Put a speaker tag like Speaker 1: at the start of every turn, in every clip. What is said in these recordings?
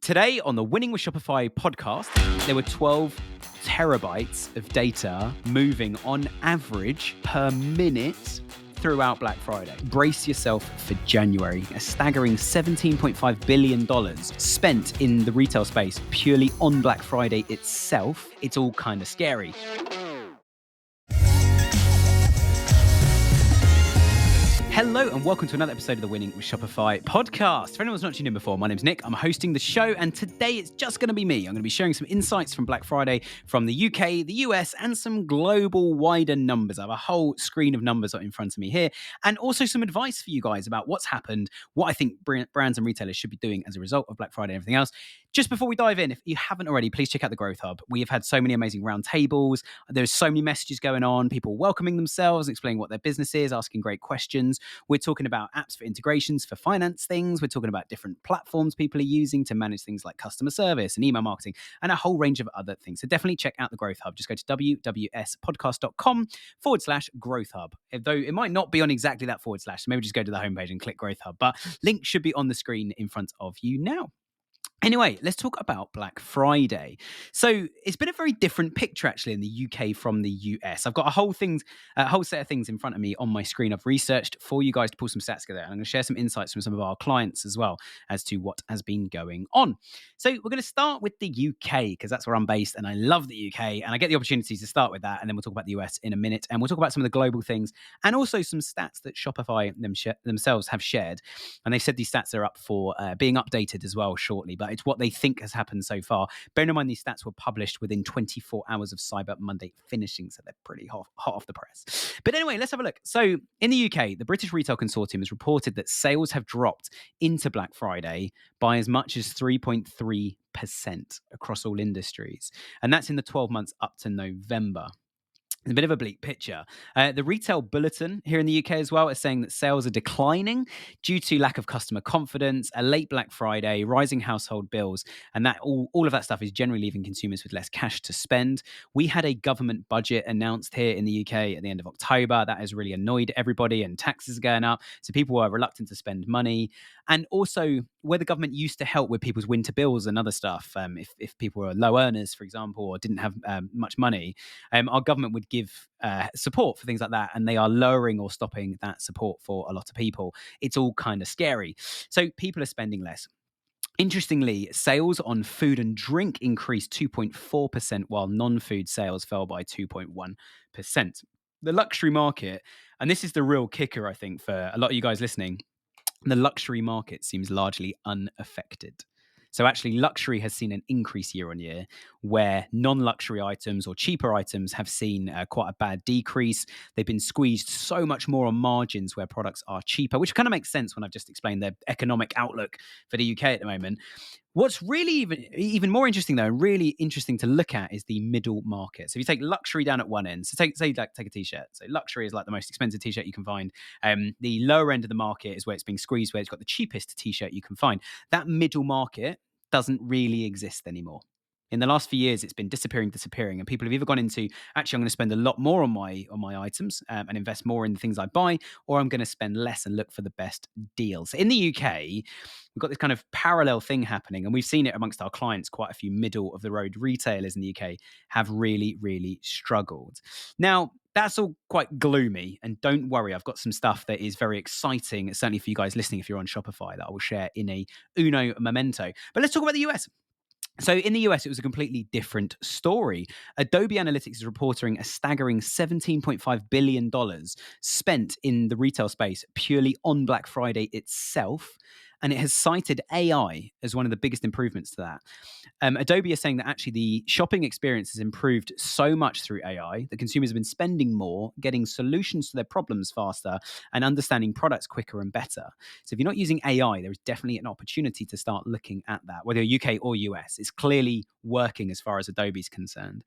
Speaker 1: Today on the Winning with Shopify podcast, there were 12 terabytes of data moving on average per minute throughout Black Friday. Brace yourself for January. A staggering $17.5 billion spent in the retail space purely on Black Friday itself. It's all kind of scary. Hello and welcome to another episode of the Winning with Shopify podcast. For anyone who's not tuned in before, my name's Nick. I'm hosting the show and today it's just going to be me. I'm going to be sharing some insights from Black Friday from the UK, the US and some global wider numbers. I have a whole screen of numbers in front of me here and also some advice for you guys about what's happened, what I think brands and retailers should be doing as a result of Black Friday and everything else. Just before we dive in, if you haven't already, please check out the Growth Hub. We have had so many amazing roundtables. There's so many messages going on, people welcoming themselves, explaining what their business is, asking great questions. We're talking about apps for integrations for finance things. We're talking about different platforms people are using to manage things like customer service and email marketing and a whole range of other things. So definitely check out the Growth Hub. Just go to wwspodcast.com/Growth Hub. Though it might not be on exactly that / so maybe just go to the homepage and click Growth Hub. But link should be on the screen in front of you now. Anyway, let's talk about Black Friday. So it's been a very different picture actually in the UK from the US. I've got a whole set of things in front of me on my screen. I've researched for you guys to pull some stats together. And I'm going to share some insights from some of our clients as well as to what has been going on. So we're going to start with the UK because that's where I'm based and I love the UK and I get the opportunity to start with that. And then we'll talk about the US in a minute and we'll talk about some of the global things and also some stats that Shopify themselves have shared. And they said these stats are up for being updated as well shortly, but it's what they think has happened so far. Bear in mind, these stats were published within 24 hours of Cyber Monday finishing, so they're pretty hot off the press. But anyway, let's have a look. So in the UK, the British Retail Consortium has reported that sales have dropped into Black Friday by as much as 3.3% across all industries. And that's in the 12 months up to November. A bit of a bleak picture. The Retail Bulletin here in the UK as well is saying that sales are declining due to lack of customer confidence, a late Black Friday, rising household bills, and that all of that stuff is generally leaving consumers with less cash to spend. We had a government budget announced here in the UK at the end of October. That has really annoyed everybody and taxes are going up. So people were reluctant to spend money. And also where the government used to help with people's winter bills and other stuff, if people were low earners, for example, or didn't have much money, our government would give support for things like that, and they are lowering or stopping that support for a lot of people. It's all kind of scary. So people are spending less. Interestingly, sales on food and drink increased 2.4%, while non-food sales fell by 2.1%. The luxury market, and this is the real kicker, I think, for a lot of you guys listening, the luxury market seems largely unaffected. So actually, luxury has seen an increase year on year, where non-luxury items or cheaper items have seen quite a bad decrease. They've been squeezed so much more on margins where products are cheaper, which kind of makes sense when I've just explained the economic outlook for the UK at the moment. What's really even more interesting, though, and really interesting to look at is the middle market. So if you take luxury down at one end, so take a t-shirt. So luxury is like the most expensive t-shirt you can find. The lower end of the market is where it's being squeezed, where it's got the cheapest t-shirt you can find. That middle market doesn't really exist anymore. In the last few years, it's been disappearing, and people have either gone into, actually, I'm going to spend a lot more on my items and invest more in the things I buy, or I'm going to spend less and look for the best deals. In the UK, we've got this kind of parallel thing happening, and we've seen it amongst our clients. Quite a few middle-of-the-road retailers in the UK have really, really struggled. Now, that's all quite gloomy, and don't worry, I've got some stuff that is very exciting, certainly for you guys listening if you're on Shopify, that I will share in a uno momento. But let's talk about the US. So in the US, it was a completely different story. Adobe Analytics is reporting a staggering $17.5 billion spent in the retail space purely on Black Friday itself. And it has cited AI as one of the biggest improvements to that. Adobe is saying that actually the shopping experience has improved so much through AI that consumers have been spending more, getting solutions to their problems faster, and understanding products quicker and better. So if you're not using AI, there is definitely an opportunity to start looking at that, whether UK or US. It's clearly working as far as Adobe's concerned.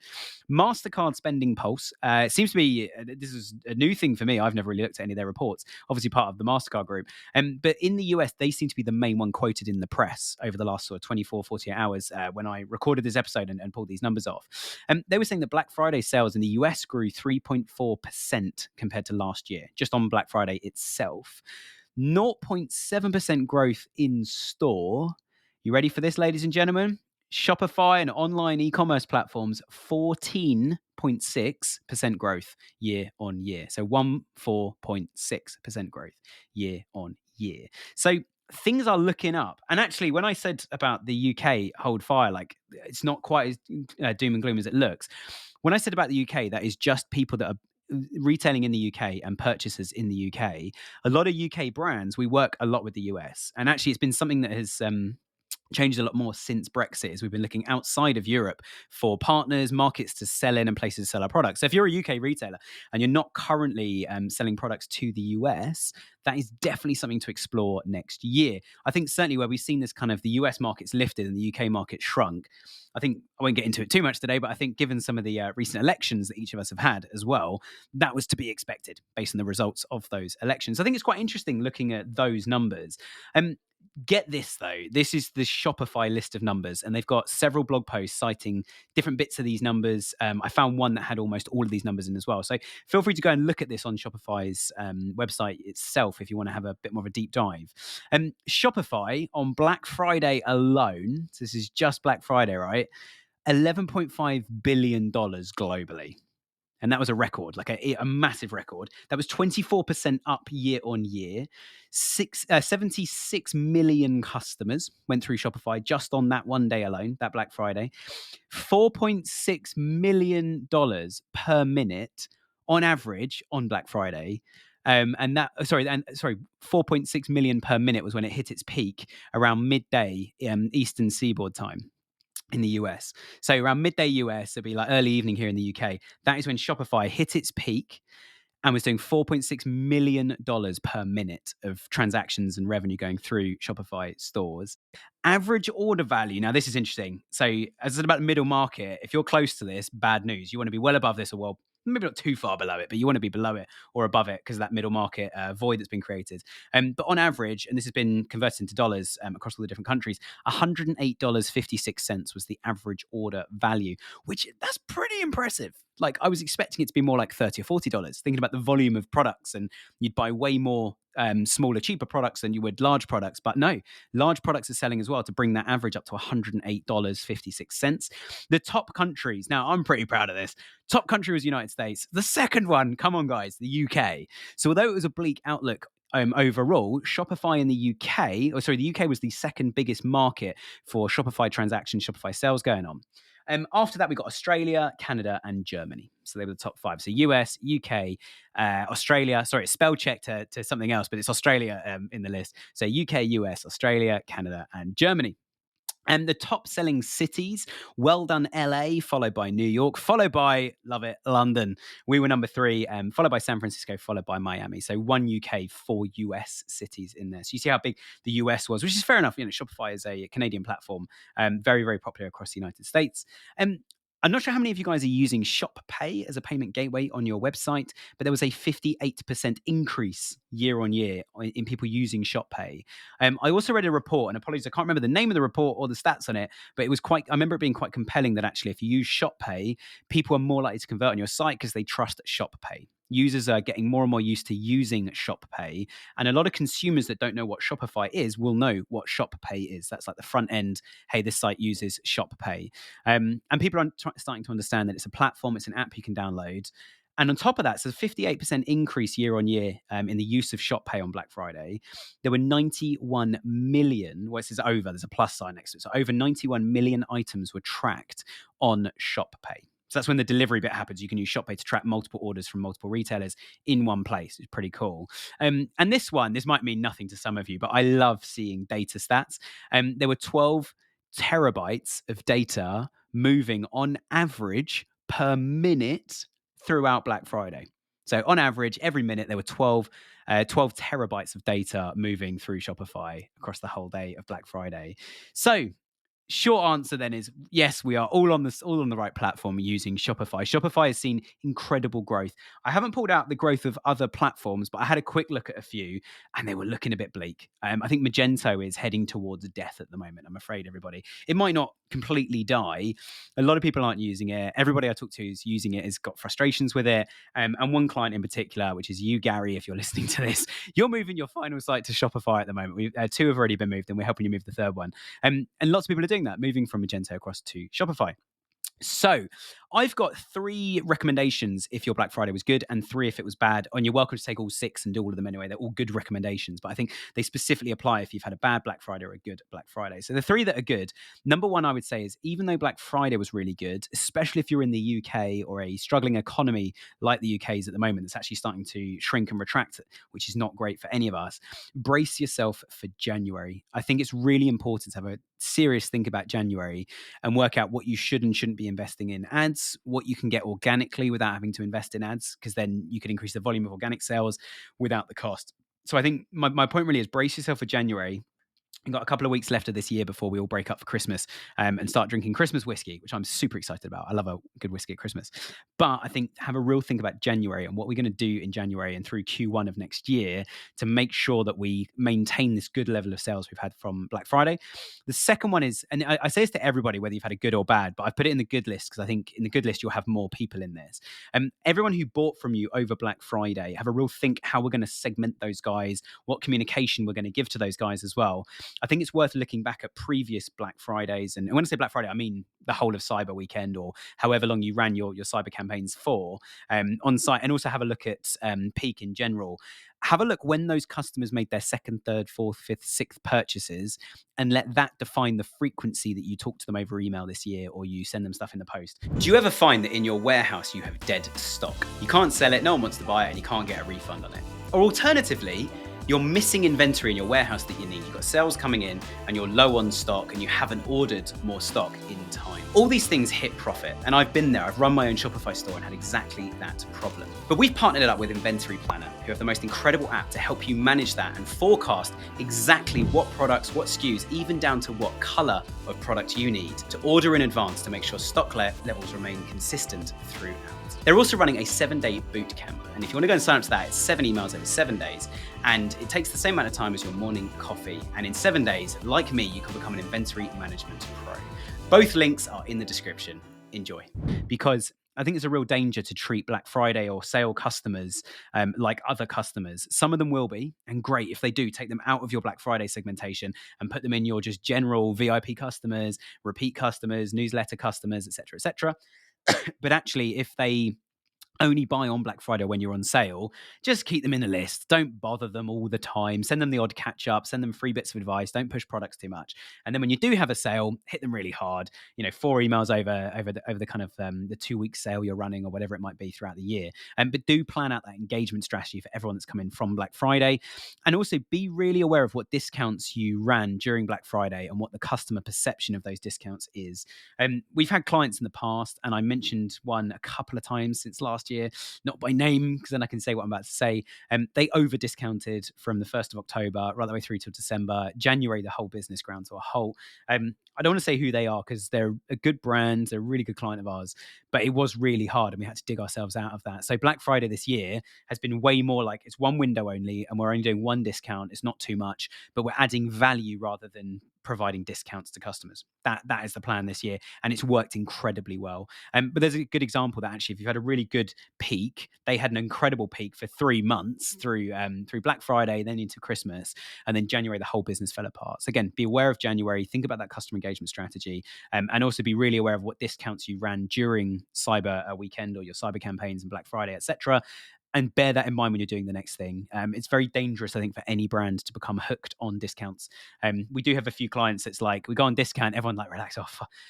Speaker 1: MasterCard Spending Pulse seems to be, this is a new thing for me. I've never really looked at any of their reports, obviously part of the MasterCard group. But in the US, they seem to be the main one quoted in the press over the last sort of 24, 48 hours when I recorded this episode and pulled these numbers off. They were saying that Black Friday sales in the US grew 3.4% compared to last year, just on Black Friday itself. 0.7% growth in store, You ready for this, ladies and gentlemen? Shopify and online e-commerce platforms, 14.6% growth year on year. So 14.6% growth year on year. So things are looking up. And actually, when I said about the UK hold fire, like it's not quite as doom and gloom as it looks. When I said about the UK, that is just people that are retailing in the UK and purchasers in the UK. A lot of UK brands, we work a lot with the US. And actually, it's been something that has changed a lot more since Brexit as we've been looking outside of Europe for partners, markets to sell in and places to sell our products. So if you're a UK retailer and you're not currently selling products to the US, that is definitely something to explore next year. I think certainly where we've seen this kind of the US markets lifted and the UK market shrunk, I think I won't get into it too much today, but I think given some of the recent elections that each of us have had as well, that was to be expected based on the results of those elections. I think it's quite interesting looking at those numbers. Get this though, this is the Shopify list of numbers, and they've got several blog posts citing different bits of these numbers. I found one that had almost all of these numbers in as well. So feel free to go and look at this on Shopify's website itself if you want to have a bit more of a deep dive. Shopify on Black Friday alone, so this is just Black Friday, right? $11.5 billion globally. And that was a record, like a massive record. That was 24% up year on year. 76 million customers went through Shopify just on that one day alone, that Black Friday. $4.6 million per minute on average on Black Friday. And 4.6 million per minute was when it hit its peak around midday Eastern Seaboard time in the US. So around midday US, it'll be like early evening here in the UK. That is when Shopify hit its peak and was doing $4.6 million per minute of transactions and revenue going through Shopify stores. Average order value. Now, this is interesting. So, as I said about the middle market, if you're close to this, bad news. You want to be well above this, or well, maybe not too far below it, but you want to be below it or above it because of that middle market void that's been created. But on average, and this has been converted into dollars across all the different countries, $108.56 was the average order value, which that's pretty impressive. Like I was expecting it to be more like $30 or $40, thinking about the volume of products, and you'd buy way more smaller, cheaper products than you would large products. But no, large products are selling as well to bring that average up to $108.56. The top countries, now I'm pretty proud of this. Top country was United States. The second one, come on guys, the UK. So although it was a bleak outlook overall, Shopify in the UK, the UK was the second biggest market for Shopify transactions, Shopify sales going on. After that, we got Australia, Canada, and Germany. So they were the top five. So US, UK, Australia. Sorry, it's spell check to something else, but it's Australia in the list. So UK, US, Australia, Canada, and Germany. And the top selling cities, well done LA, followed by New York, followed by, love it, London. We were number 3, followed by San Francisco, followed by Miami. So 1 UK, 4 US cities in there. So you see how big the US was, which is fair enough. You know, Shopify is a Canadian platform, very, very popular across the United States. I'm not sure how many of you guys are using ShopPay as a payment gateway on your website, but there was a 58% increase year on year in people using ShopPay. I also read a report, and apologies, I can't remember the name of the report or the stats on it, but it was I remember it being quite compelling that actually if you use ShopPay, people are more likely to convert on your site because they trust ShopPay. Users are getting more and more used to using ShopPay, and a lot of consumers that don't know what Shopify is will know what ShopPay is. That's like the front end. Hey, this site uses ShopPay, and people are starting to understand that it's a platform, it's an app you can download. And on top of that, so 58% increase year on year in the use of ShopPay on Black Friday. There were 91 million, well, it says over, there's a plus sign next to it. So over 91 million items were tracked on ShopPay. So that's when the delivery bit happens. You can use ShopPay to track multiple orders from multiple retailers in one place. It's pretty cool. And this might mean nothing to some of you, but I love seeing data stats. There were 12 terabytes of data moving on average per minute throughout Black Friday. So on average, every minute there were 12 terabytes of data moving through Shopify across the whole day of Black Friday. So Short answer then is yes, we are all on the right platform using Shopify. Shopify has seen incredible growth. I haven't pulled out the growth of other platforms, but I had a quick look at a few and they were looking a bit bleak. I think Magento is heading towards death at the moment. I'm afraid, everybody. It might not completely die. A lot of people aren't using it. Everybody I talk to who's using it has got frustrations with it. And one client in particular, which is you, Gary, if you're listening to this, you're moving your final site to Shopify at the moment. Two have already been moved, and we're helping you move the third one. And lots of people are doing that, moving from Magento across to Shopify. So I've got 3 recommendations if your Black Friday was good and 3 if it was bad. And you're welcome to take all 6 and do all of them anyway. They're all good recommendations, but I think they specifically apply if you've had a bad Black Friday or a good Black Friday. So the 3 that are good, number 1, I would say, is even though Black Friday was really good, especially if you're in the UK or a struggling economy like the UK's at the moment, that's actually starting to shrink and retract, which is not great for any of us, brace yourself for January. I think it's really important to have a serious think about January and work out what you should and shouldn't be investing in ads, what you can get organically without having to invest in ads, because then you can increase the volume of organic sales without the cost. So I think my point really is brace yourself for January. We've got a couple of weeks left of this year before we all break up for Christmas and start drinking Christmas whiskey, which I'm super excited about. I love a good whiskey at Christmas. But I think have a real think about January and what we're going to do in January and through Q1 of next year to make sure that we maintain this good level of sales we've had from Black Friday. The second one is, and I say this to everybody, whether you've had a good or bad, but I've put it in the good list because I think in the good list, you'll have more people in this. Everyone who bought from you over Black Friday, have a real think how we're going to segment those guys, what communication we're going to give to those guys as well. I think it's worth looking back at previous Black Fridays. And when I say Black Friday, I mean the whole of Cyber Weekend or however long you ran your cyber campaigns for on site. And also have a look at peak in general. Have a look when those customers made their second, third, fourth, fifth, sixth purchases and let that define the frequency that you talk to them over email this year or you send them stuff in the post. Do you ever find that in your warehouse you have dead stock? You can't sell it, no one wants to buy it, and you can't get a refund on it. Or alternatively, you're missing inventory in your warehouse that you need. You've got sales coming in and you're low on stock and you haven't ordered more stock in time. All these things hit profit. And I've been there. I've run my own Shopify store and had exactly that problem. But we've partnered it up with Inventory Planner, who have the most incredible app to help you manage that and forecast exactly what products, what SKUs, even down to what color of product you need to order in advance to make sure stock levels remain consistent throughout. They're also running a 7-day boot camp. And if you want to go and sign up to that, it's 7 emails over 7 days. And it takes the same amount of time as your morning coffee. And in 7 days, like me, you can become an inventory management pro. Both links are in the description. Enjoy. Because I think it's a real danger to treat Black Friday or sale customers like other customers. Some of them will be, and great if they do, take them out of your Black Friday segmentation and put them in your just general VIP customers, repeat customers, newsletter customers, etc., etc. But actually, if they only buy on Black Friday when you're on sale, just keep them in the list. Don't bother them all the time. Send them the odd catch up, send them free bits of advice. Don't push products too much. And then when you do have a sale, hit them really hard. 4 emails over the kind of the 2-week sale you're running or whatever it might be throughout the year. But do plan out that engagement strategy for everyone that's coming from Black Friday. And also be really aware of what discounts you ran during Black Friday and what the customer perception of those discounts is. We've had clients in the past, and I mentioned one a couple of times since last year, not by name, because then I can say what I'm about to say. They over discounted from the 1st of October right the way through till December. January, the whole business ground to a halt. I don't want to say who they are because they're a good brand, they're a really good client of ours, but it was really hard and we had to dig ourselves out of that. So Black Friday this year has been way more like it's one window only and we're only doing one discount. It's not too much, but we're adding value rather than providing discounts to customers. That is the plan this year, and it's worked incredibly well. But there's a good example that actually, if you've had a really good peak, they had an incredible peak for 3 months through Black Friday, then into Christmas, and then January the whole business fell apart. So again, be aware of January, think about that customer engagement strategy, and also be really aware of what discounts you ran during Cyber Weekend or your cyber campaigns and Black Friday, etc. And bear that in mind when you're doing the next thing. It's very dangerous, I think, for any brand to become hooked on discounts. We do have a few clients that's like, we go on discount, everyone like, relax,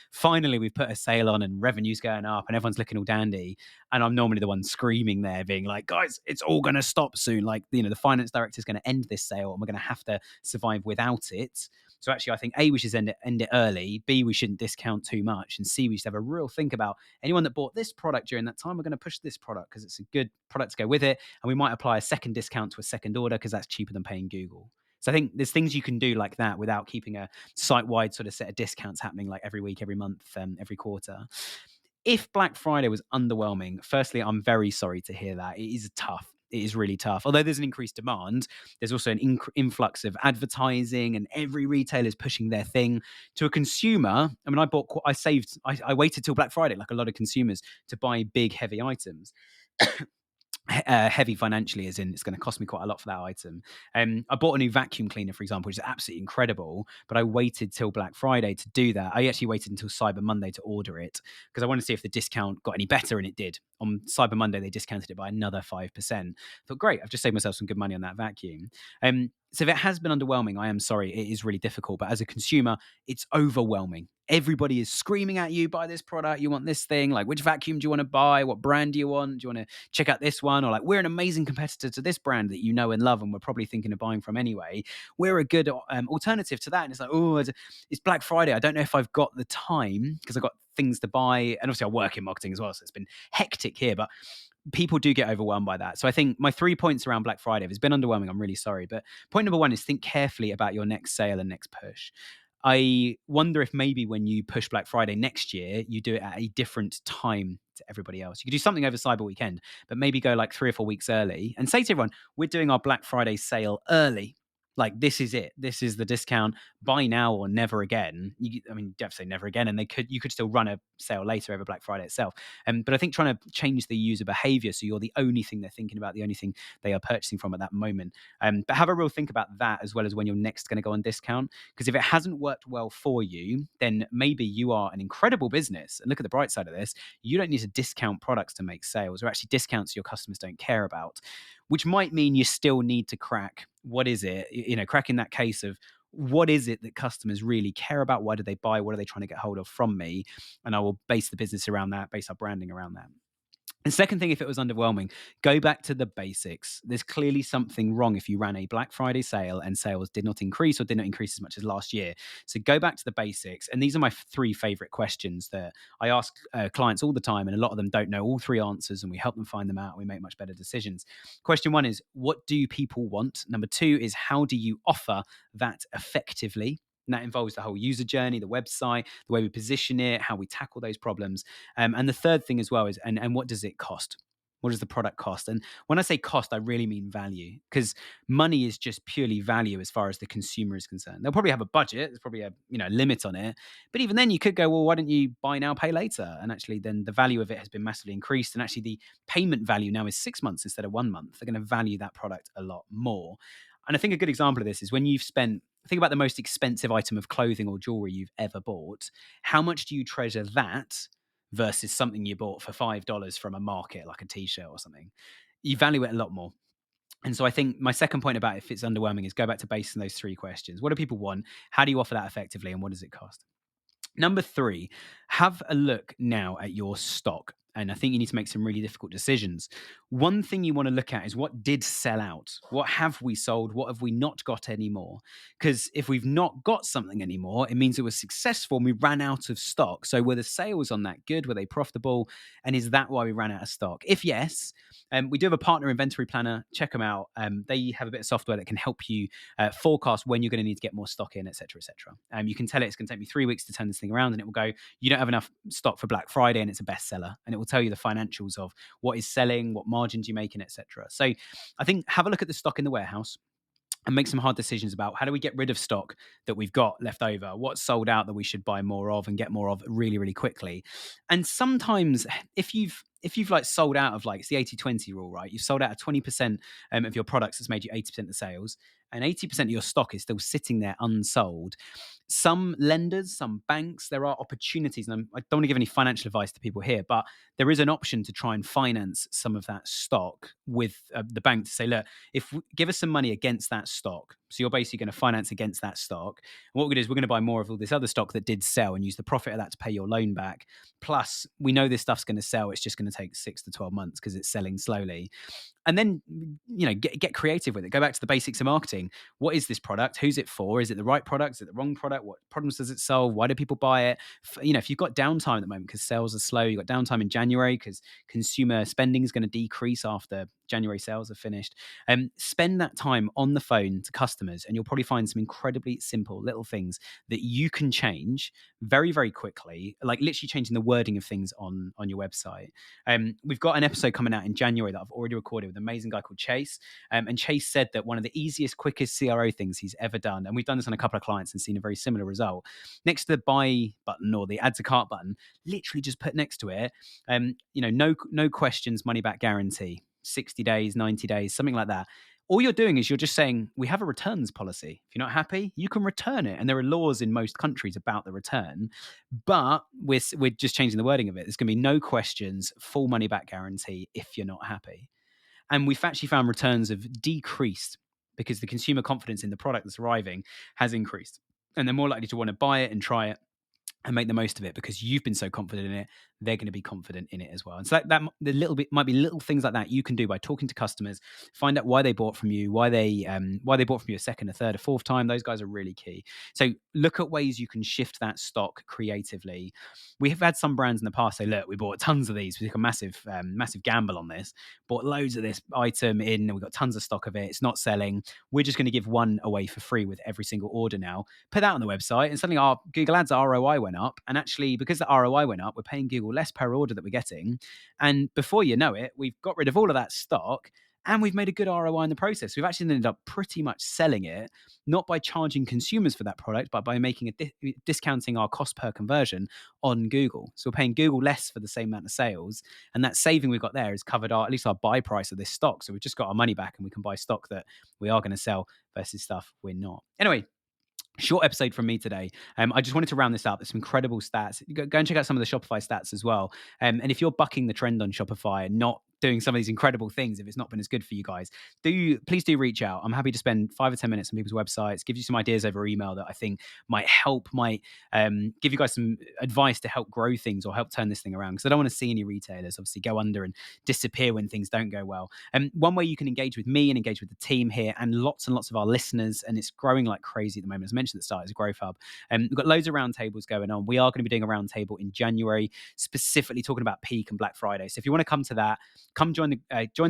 Speaker 1: finally we've put a sale on and revenue's going up and everyone's looking all dandy. And I'm normally the one screaming there being like, guys, it's all going to stop soon. Like, the finance director is going to end this sale and we're going to have to survive without it. So actually, I think A, we should end it early. B, we shouldn't discount too much. And C, we should have a real think about anyone that bought this product during that time, we're going to push this product because it's a good product to go with it. And we might apply a second discount to a second order because that's cheaper than paying Google. So I think there's things you can do like that without keeping a site-wide sort of set of discounts happening like every week, every month, every quarter. If Black Friday was underwhelming, firstly, I'm very sorry to hear that. It is tough. It is really tough. Although there's an increased demand, there's also an influx of advertising, and every retailer is pushing their thing. To a consumer, I mean, I waited till Black Friday, like a lot of consumers, to buy big, heavy items. Heavy financially, as in it's going to cost me quite a lot for that item. I bought a new vacuum cleaner, for example, which is absolutely incredible, but I waited till Black Friday to do that. I actually waited until Cyber Monday to order it because I wanted to see if the discount got any better, and it did. On Cyber Monday, they discounted it by another 5%. I thought, great, I've just saved myself some good money on that vacuum. So if it has been underwhelming, I am sorry, it is really difficult. But as a consumer, it's overwhelming. Everybody is screaming at you, buy this product, you want this thing, like which vacuum do you want to buy? What brand do you want? Do you want to check out this one? Or like, we're an amazing competitor to this brand that you know and love and we're probably thinking of buying from anyway. We're a good alternative to that. And it's like, oh, it's Black Friday. I don't know if I've got the time because I've got things to buy. And obviously I work in marketing as well, so it's been hectic here. But people do get overwhelmed by that. So I think my 3 points around Black Friday, if it's been underwhelming, I'm really sorry. But point number one is think carefully about your next sale and next push. I wonder if maybe when you push Black Friday next year, you do it at a different time to everybody else. You could do something over Cyber Weekend, but maybe go like 3 or 4 weeks early and say to everyone, we're doing our Black Friday sale early. Like, this is it. This is the discount. Buy now or never again. You have to say never again, and you could still run a sale later over Black Friday itself. But I think trying to change the user behavior so you're the only thing they're thinking about, the only thing they are purchasing from at that moment. But have a real think about that as well as when you're next going to go on discount. Because if it hasn't worked well for you, then maybe you are an incredible business. And look at the bright side of this. You don't need to discount products to make sales, or actually discounts your customers don't care about, which might mean you still need to crack what is it, cracking that case of what is it that customers really care about? Why do they buy? What are they trying to get hold of from me? And I will base the business around that, base our branding around that. And second thing, if it was underwhelming, go back to the basics. There's clearly something wrong if you ran a Black Friday sale and sales did not increase or did not increase as much as last year. So go back to the basics. And these are my 3 favorite questions that I ask clients all the time. And a lot of them don't know all 3 answers, and we help them find them out. And we make much better decisions. Question 1 is, what do people want? Number 2 is, how do you offer that effectively? And that involves the whole user journey, the website, the way we position it, how we tackle those problems. And the third thing as well is, and what does it cost? What does the product cost? And when I say cost, I really mean value, because money is just purely value as far as the consumer is concerned. They'll probably have a budget. There's probably a limit on it. But even then you could go, well, why don't you buy now, pay later? And actually then the value of it has been massively increased. And actually the payment value now is 6 months instead of 1 month. They're going to value that product a lot more. And I think a good example of this is when you've spent, think about the most expensive item of clothing or jewelry you've ever bought. How much do you treasure that versus something you bought for $5 from a market, like a t-shirt or something? You value it a lot more. And so I think my second point about if it's underwhelming is go back to basing those 3 questions. What do people want? How do you offer that effectively? And what does it cost? Number 3, have a look now at your stock. And I think you need to make some really difficult decisions. One thing you want to look at is what did sell out? What have we sold? What have we not got anymore? Because if we've not got something anymore, it means it was successful and we ran out of stock. So were the sales on that good? Were they profitable? And is that why we ran out of stock? If yes, we do have a partner inventory planner. Check them out. They have a bit of software that can help you forecast when you're going to need to get more stock in, et cetera, et cetera. You can tell it it's going to take me 3 weeks to turn this thing around, and it will go, you don't have enough stock for Black Friday and it's a bestseller. And it will tell you the financials of what is selling, what margins you're making, et cetera. So I think have a look at the stock in the warehouse and make some hard decisions about how do we get rid of stock that we've got left over, what's sold out that we should buy more of and get more of really, really quickly. And sometimes if you've like sold out of, like, it's the 80-20 rule, right? You've sold out of 20% of your products that's made you 80% of the sales, and 80% of your stock is still sitting there unsold. Some lenders, some banks, there are opportunities, and I don't want to give any financial advice to people here, but there is an option to try and finance some of that stock with the bank to say, look, give us some money against that stock. So you're basically going to finance against that stock. And what we're going to do is we're going to buy more of all this other stock that did sell and use the profit of that to pay your loan back. Plus, we know this stuff's going to sell. It's just going to take 6 to 12 months because it's selling slowly. And then, get creative with it. Go back to the basics of marketing. What is this product? Who's it for? Is it the right product? Is it the wrong product? What problems does it solve? Why do people buy it? If you've got downtime at the moment because sales are slow, you've got downtime in January because consumer spending is going to decrease after January sales are finished. Spend that time on the phone to customers, and you'll probably find some incredibly simple little things that you can change very, very quickly, like literally changing the wording of things on your website. We've got an episode coming out in January that I've already recorded with an amazing guy called Chase. And Chase said that one of the easiest, quickest CRO things he's ever done, and we've done this on a couple of clients and seen a very similar result, next to the buy button or the add to cart button, literally just put next to it, no questions, money back guarantee, 60 days, 90 days, something like that. All you're doing is you're just saying, we have a returns policy. If you're not happy, you can return it. And there are laws in most countries about the return, but we're just changing the wording of it. There's going to be no questions, full money back guarantee if you're not happy. And we've actually found returns have decreased because the consumer confidence in the product that's arriving has increased. And they're more likely to want to buy it and try it and make the most of it because you've been so confident in it. They're going to be confident in it as well. And so that the little bit might be little things like that you can do by talking to customers, find out why they bought from you, why they bought from you a second, a third, a fourth time. Those guys are really key. So look at ways you can shift that stock creatively. We have had some brands in the past say, look, we bought tons of these. We took a massive gamble on this, bought loads of this item in, and we've got tons of stock of it. It's not selling. We're just going to give one away for free with every single order now. Put that on the website, and suddenly our Google Ads ROI went up. And actually, because the ROI went up, we're paying Google less per order that we're getting. And before you know it, we've got rid of all of that stock and we've made a good ROI in the process. We've actually ended up pretty much selling it, not by charging consumers for that product, but by making discounting our cost per conversion on Google. So we're paying Google less for the same amount of sales. And that saving we got there has covered at least our buy price of this stock. So we've just got our money back and we can buy stock that we are going to sell versus stuff we're not. Anyway, short episode from me today. I just wanted to round this up. There's some incredible stats. Go and check out some of the Shopify stats as well. And if you're bucking the trend on Shopify and not doing some of these incredible things, if it's not been as good for you guys, please do reach out. I'm happy to spend 5 or 10 minutes on people's websites, give you some ideas over email that I think might help, give you guys some advice to help grow things or help turn this thing around. Because I don't want to see any retailers obviously go under and disappear when things don't go well. One way you can engage with me and engage with the team here and lots of our listeners, and it's growing like crazy at the moment. As mentioned at the start, it's a growth hub. We've got loads of roundtables going on. We are going to be doing a roundtable in January, specifically talking about peak and Black Friday. So if you want to come to that, come join the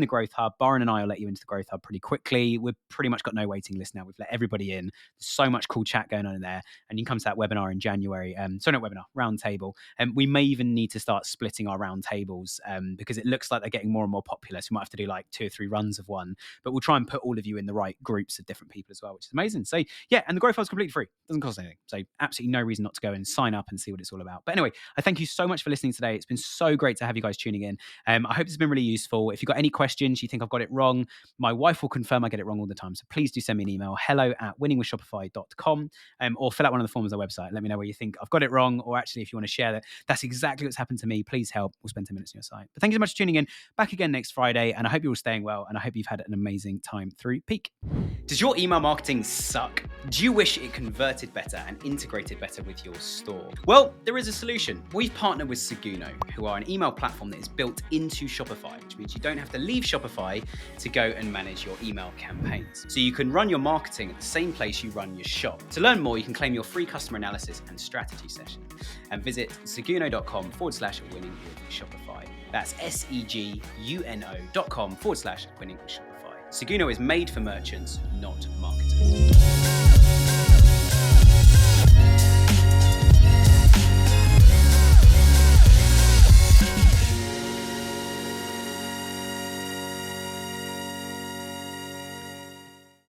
Speaker 1: Growth Hub. Byron and I will let you into the Growth Hub pretty quickly. We've pretty much got no waiting list now. We've let everybody in. There's so much cool chat going on in there. And you can come to that webinar in January. Roundtable. And we may even need to start splitting our roundtables because it looks like they're getting more and more popular. So we might have to do like 2 or 3 runs of one. But we'll try and put all of you in the right groups of different people as well, which is amazing. So yeah, and the Growth Hub is completely free. Doesn't cost anything. So absolutely no reason not to go and sign up and see what it's all about. But anyway, I thank you so much for listening today. It's been so great to have you guys tuning in. I hope it's been really useful. If you've got any questions, you think I've got it wrong, my wife will confirm I get it wrong all the time. So please do send me an email, hello@winningwithshopify.com, or fill out one of the forms on the website. Let me know where you think I've got it wrong, or actually if you want to share that's exactly what's happened to me, please help. We'll spend 10 minutes on your site. But thank you so much for tuning in. Back again next Friday, and I hope you're all staying well, and I hope you've had an amazing time through peak. Does your email marketing suck? Do you wish it converted better and integrated better with your store? Well, there is a solution. We've partnered with Seguno, who are an email platform that is built into Shopify, which means you don't have to leave Shopify to go and manage your email campaigns. So you can run your marketing at the same place you run your shop. To learn more, you can claim your free customer analysis and strategy session and visit seguno.com/winning with Shopify. That's seguno.com/winning with Shopify. Seguno is made for merchants, not marketers.